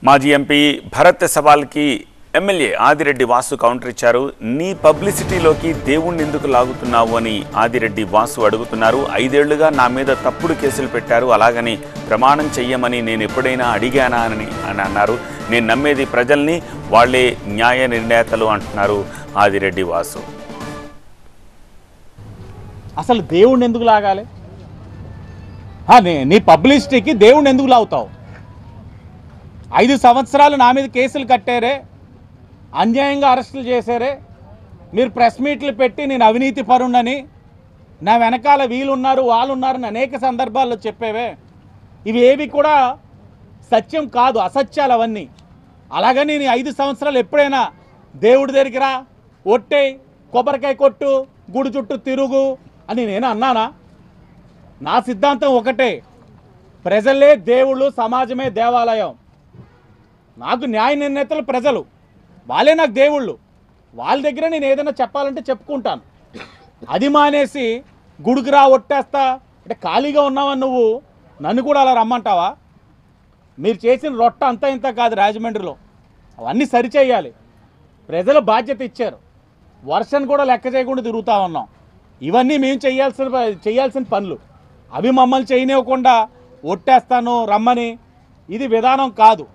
మాజీ ఎంపీ భరత్ సవాల్కి MLA Adireddy Vasu counter ఇచ్చారు. నీ పబ్లిసిటీలోకి దేవుణ్ణి ఎందుకు లాగుతున్నావు అని ఆదిరెడ్డి వాసు అడుగుతున్నారు. 5 ఏళ్లుగా నా మీద తప్పుడు కేసులు పెట్టారు, అలాగని ప్రమాణం చెయ్యమని నేను ఎప్పుడైనా అడిగానా అని అన్నారు. నేను నమ్మేది ప్రజల్ని, వాళ్లే న్యాయ నిర్ణేతలు అంటున్నారు ఆదిరెడ్డి వాసు. అసలు దేవుణ్ణి ఎందుకు లాగాలి? నీ పబ్లిసిటీకి దేవుణ్ణి ఎందుకు లాగుతావు? 5 సంవత్సరాలు నా మీద కేసులు కట్టారే, అన్యాయంగా అరెస్టులు చేశారే, మీరు ప్రెస్ మీట్లు పెట్టి నేను అవినీతి పరుణ్ణని, నా వెనకాల వీళ్ళున్నారు వాళ్ళున్నారని అనేక సందర్భాల్లో చెప్పేవే. ఇవి ఏవి కూడా సత్యం కాదు, అసత్యాలు అవన్నీ. అలాగని నేను 5 సంవత్సరాలు ఎప్పుడైనా దేవుడి దగ్గరికి రా, ఒట్టే, కొబ్బరికాయ కొట్టు, గుడి చుట్టూ తిరుగు అని నేను అన్నానా? నా సిద్ధాంతం ఒకటే, ప్రజలే దేవుళ్ళు, సమాజమే దేవాలయం. నాకు న్యాయ నిర్ణేతలు ప్రజలు, వాళ్ళే నాకు దేవుళ్ళు. వాళ్ళ దగ్గర నేను ఏదైనా చెప్పాలంటే చెప్పుకుంటాను. అది మానేసి గుడికి రా ఒట్టేస్తా అంటే ఖాళీగా ఉన్నావని నువ్వు నన్ను కూడా అలా రమ్మంటావా? మీరు చేసిన రొట్ట అంతా ఇంత కాదు రాజమండ్రిలో, అవన్నీ సరిచేయాలి. ప్రజలు బాధ్యత ఇచ్చారు, వర్షం కూడా లెక్క చేయకుండా తిరుగుతూ ఉన్నాం. ఇవన్నీ మేము చేయాల్సిన పనులు. అవి మమ్మల్ని చేయనివ్వకుండా ఒట్టేస్తాను రమ్మని ఇది విధానం కాదు.